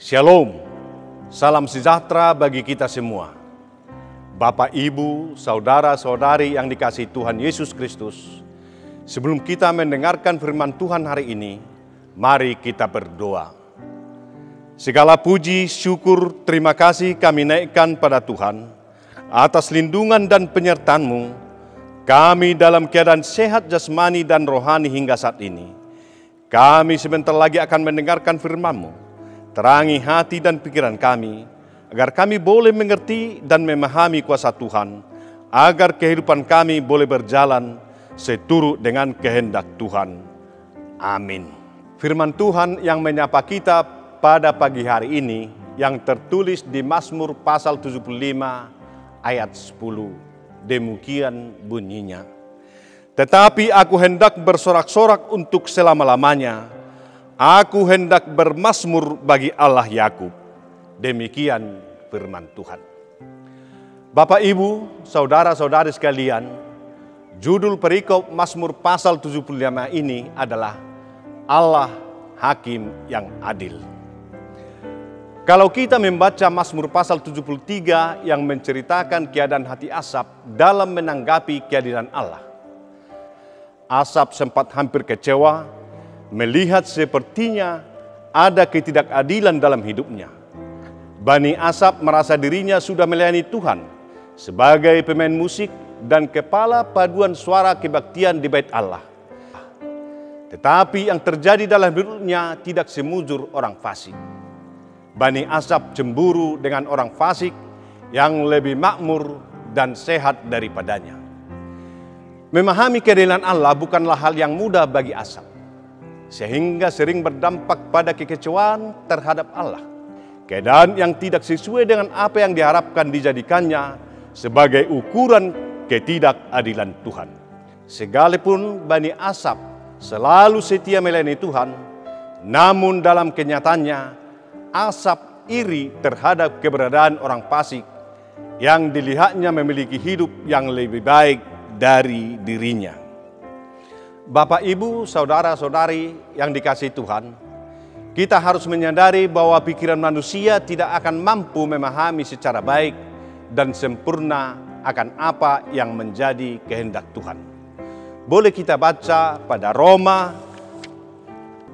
Shalom, salam sejahtera bagi kita semua. Bapak, Ibu, saudara-saudari yang dikasihi Tuhan Yesus Kristus. Sebelum kita mendengarkan firman Tuhan hari ini, mari kita berdoa. Segala puji, syukur, terima kasih kami naikkan pada Tuhan atas lindungan dan penyertaan-Mu. Kami dalam keadaan sehat jasmani dan rohani hingga saat ini. Kami sebentar lagi akan mendengarkan firman-Mu. Terangi hati dan pikiran kami, agar kami boleh mengerti dan memahami kuasa Tuhan, agar kehidupan kami boleh berjalan seturut dengan kehendak Tuhan. Amin. Firman Tuhan yang menyapa kita pada pagi hari ini, yang tertulis di Mazmur pasal 75 ayat 10. Demikian bunyinya. Tetapi aku hendak bersorak-sorak untuk selama-lamanya. Aku hendak bermazmur bagi Allah Yakub. Demikian firman Tuhan. Bapak, Ibu, saudara-saudari sekalian, judul perikop Mazmur pasal 75 ini adalah Allah Hakim yang Adil. Kalau kita membaca Mazmur pasal 73 yang menceritakan keadaan hati Asaf dalam menanggapi keadilan Allah. Asaf sempat hampir kecewa melihat sepertinya ada ketidakadilan dalam hidupnya. Bani Asaf merasa dirinya sudah melayani Tuhan sebagai pemain musik dan kepala paduan suara kebaktian di bait Allah. Tetapi yang terjadi dalam hidupnya tidak semujur orang fasik. Bani Asaf cemburu dengan orang fasik yang lebih makmur dan sehat daripadanya. Memahami keadilan Allah bukanlah hal yang mudah bagi Asaf, sehingga sering berdampak pada kekecewaan terhadap Allah. Keadaan yang tidak sesuai dengan apa yang diharapkan dijadikannya sebagai ukuran ketidakadilan Tuhan. Sekalipun Bani Asaf selalu setia melayani Tuhan, namun dalam kenyataannya Asaf iri terhadap keberadaan orang fasik yang dilihatnya memiliki hidup yang lebih baik dari dirinya. Bapak, Ibu, saudara-saudari yang dikasihi Tuhan, kita harus menyadari bahwa pikiran manusia tidak akan mampu memahami secara baik dan sempurna akan apa yang menjadi kehendak Tuhan. Boleh kita baca pada Roma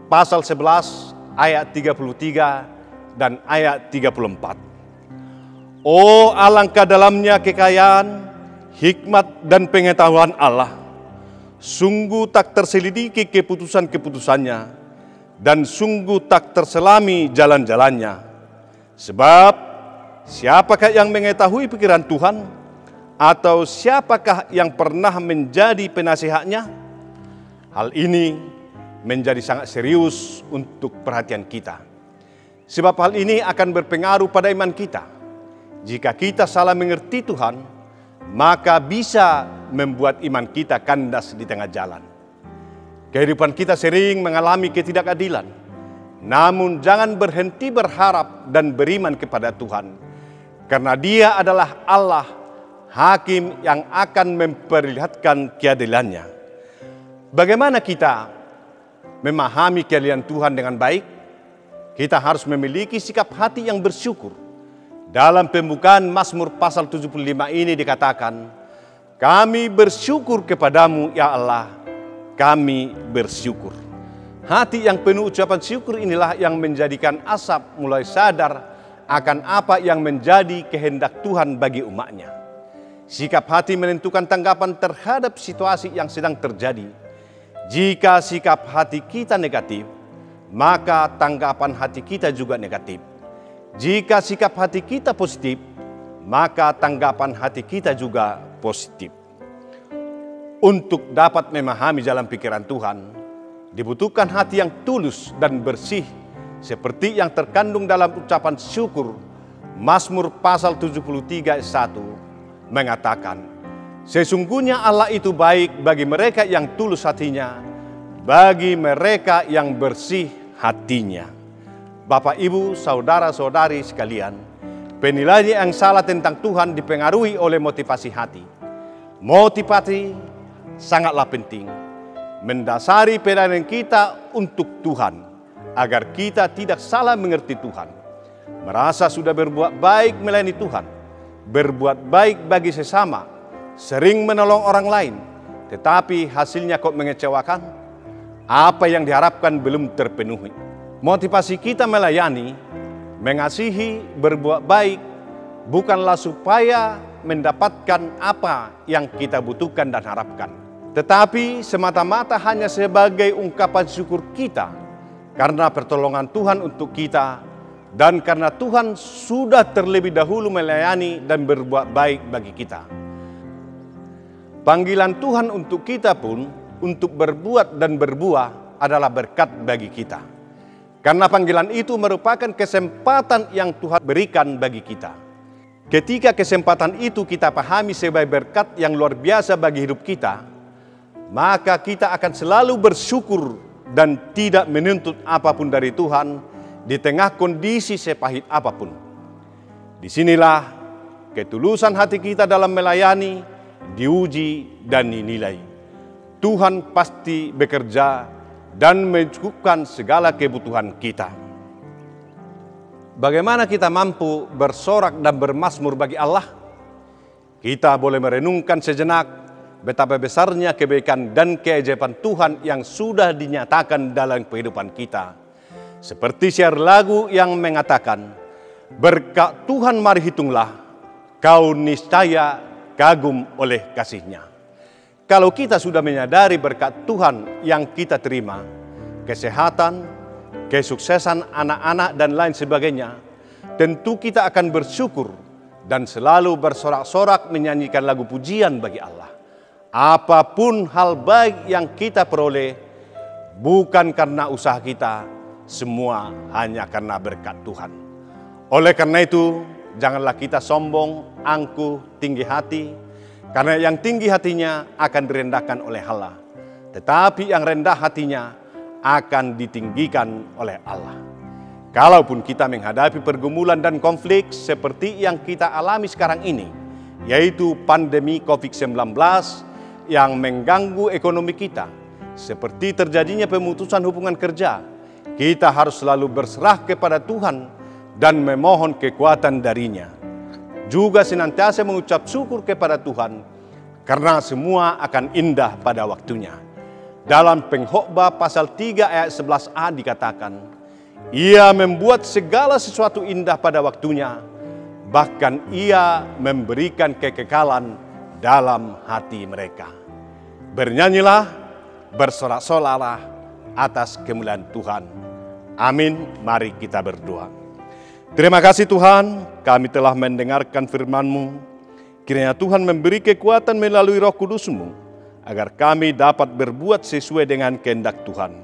pasal 11 ayat 33 dan ayat 34. Oh, alangkah dalamnya kekayaan, hikmat dan pengetahuan Allah. Sungguh tak terselidiki keputusan-keputusannya, dan sungguh tak terselami jalan-jalannya. Sebab siapakah yang mengetahui pikiran Tuhan? Atau siapakah yang pernah menjadi penasihatnya? Hal ini menjadi sangat serius untuk perhatian kita. Sebab hal ini akan berpengaruh pada iman kita. Jika kita salah mengerti Tuhan, maka bisa membuat iman kita kandas di tengah jalan. Kehidupan kita sering mengalami ketidakadilan. Namun jangan berhenti berharap dan beriman kepada Tuhan. Karena Dia adalah Allah, Hakim yang akan memperlihatkan keadilannya. Bagaimana kita memahami keadilan Tuhan dengan baik? Kita harus memiliki sikap hati yang bersyukur. Dalam pembukaan Mazmur pasal 75 ini dikatakan, kami bersyukur kepadamu ya Allah, kami bersyukur. Hati yang penuh ucapan syukur inilah yang menjadikan Asaf mulai sadar akan apa yang menjadi kehendak Tuhan bagi umatnya. Sikap hati menentukan tanggapan terhadap situasi yang sedang terjadi. Jika sikap hati kita negatif, maka tanggapan hati kita juga negatif. Jika sikap hati kita positif, maka tanggapan hati kita juga positif. Untuk dapat memahami jalan pikiran Tuhan, dibutuhkan hati yang tulus dan bersih, seperti yang terkandung dalam ucapan syukur. Mazmur pasal 73 ayat 1 mengatakan, sesungguhnya Allah itu baik bagi mereka yang tulus hatinya, bagi mereka yang bersih hatinya. Bapak, Ibu, saudara-saudari sekalian, penilaian yang salah tentang Tuhan dipengaruhi oleh motivasi hati. Motivasi sangatlah penting, mendasari penilaian kita untuk Tuhan, agar kita tidak salah mengerti Tuhan. merasa sudah berbuat baik melayani Tuhan, berbuat baik bagi sesama, sering menolong orang lain, tetapi hasilnya kok mengecewakan? Apa yang diharapkan belum terpenuhi. Motivasi kita melayani, mengasihi, berbuat baik, bukanlah supaya mendapatkan apa yang kita butuhkan dan harapkan, tetapi semata-mata hanya sebagai ungkapan syukur kita karena pertolongan Tuhan untuk kita dan karena Tuhan sudah terlebih dahulu melayani dan berbuat baik bagi kita. Panggilan Tuhan untuk kita pun untuk berbuat dan berbuah adalah berkat bagi kita. Karena panggilan itu merupakan kesempatan yang Tuhan berikan bagi kita. Ketika kesempatan itu kita pahami sebagai berkat yang luar biasa bagi hidup kita, maka kita akan selalu bersyukur dan tidak menuntut apapun dari Tuhan di tengah kondisi sepahit apapun. Disinilah ketulusan hati kita dalam melayani diuji dan dinilai. Tuhan pasti bekerja dan mencukupkan segala kebutuhan kita. Bagaimana kita mampu bersorak dan bermazmur bagi Allah? Kita boleh merenungkan sejenak betapa besarnya kebaikan dan keajaiban Tuhan yang sudah dinyatakan dalam kehidupan kita. Seperti syair lagu yang mengatakan, berkat Tuhan mari hitunglah, kau niscaya kagum oleh kasih-Nya. Kalau kita sudah menyadari berkat Tuhan yang kita terima, kesehatan, kesuksesan anak-anak dan lain sebagainya, tentu kita akan bersyukur dan selalu bersorak-sorak menyanyikan lagu pujian bagi Allah. Apapun hal baik yang kita peroleh, bukan karena usaha kita, semua hanya karena berkat Tuhan. Oleh karena itu, janganlah kita sombong, angkuh, tinggi hati, karena yang tinggi hatinya akan direndahkan oleh Allah, tetapi yang rendah hatinya akan ditinggikan oleh Allah. Kalaupun kita menghadapi pergumulan dan konflik seperti yang kita alami sekarang ini, yaitu pandemi COVID-19 yang mengganggu ekonomi kita, seperti terjadinya pemutusan hubungan kerja, kita harus selalu berserah kepada Tuhan dan memohon kekuatan darinya. Juga senantiasa mengucap syukur kepada Tuhan, karena semua akan indah pada waktunya. Dalam Pengkhotbah pasal 3 ayat 11a dikatakan, Ia membuat segala sesuatu indah pada waktunya, bahkan Ia memberikan kekekalan dalam hati mereka. Bernyanyilah, bersorak-soraklah atas kemuliaan Tuhan. Amin, mari kita berdoa. Terima kasih Tuhan, kami telah mendengarkan firman-Mu. Kiranya Tuhan memberi kekuatan melalui Roh Kudus-Mu, agar kami dapat berbuat sesuai dengan kehendak Tuhan.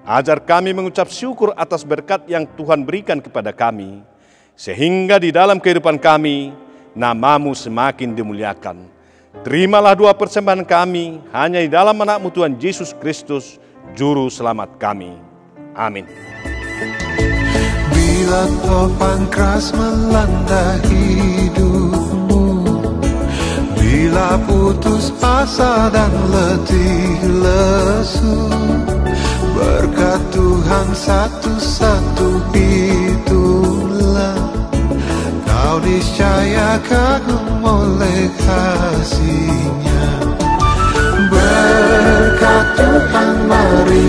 Ajar kami mengucap syukur atas berkat yang Tuhan berikan kepada kami, sehingga di dalam kehidupan kami, nama-Mu semakin dimuliakan. Terimalah doa persembahan kami, hanya di dalam anak-Mu Tuhan Yesus Kristus, Juru Selamat kami. Amin. Bila topan keras melanda hidupmu, bila putus asa dan letih lesu, berkat Tuhan satu-satu itulah, kau niscaya kagum oleh kasih-Nya. Berkat Tuhan mari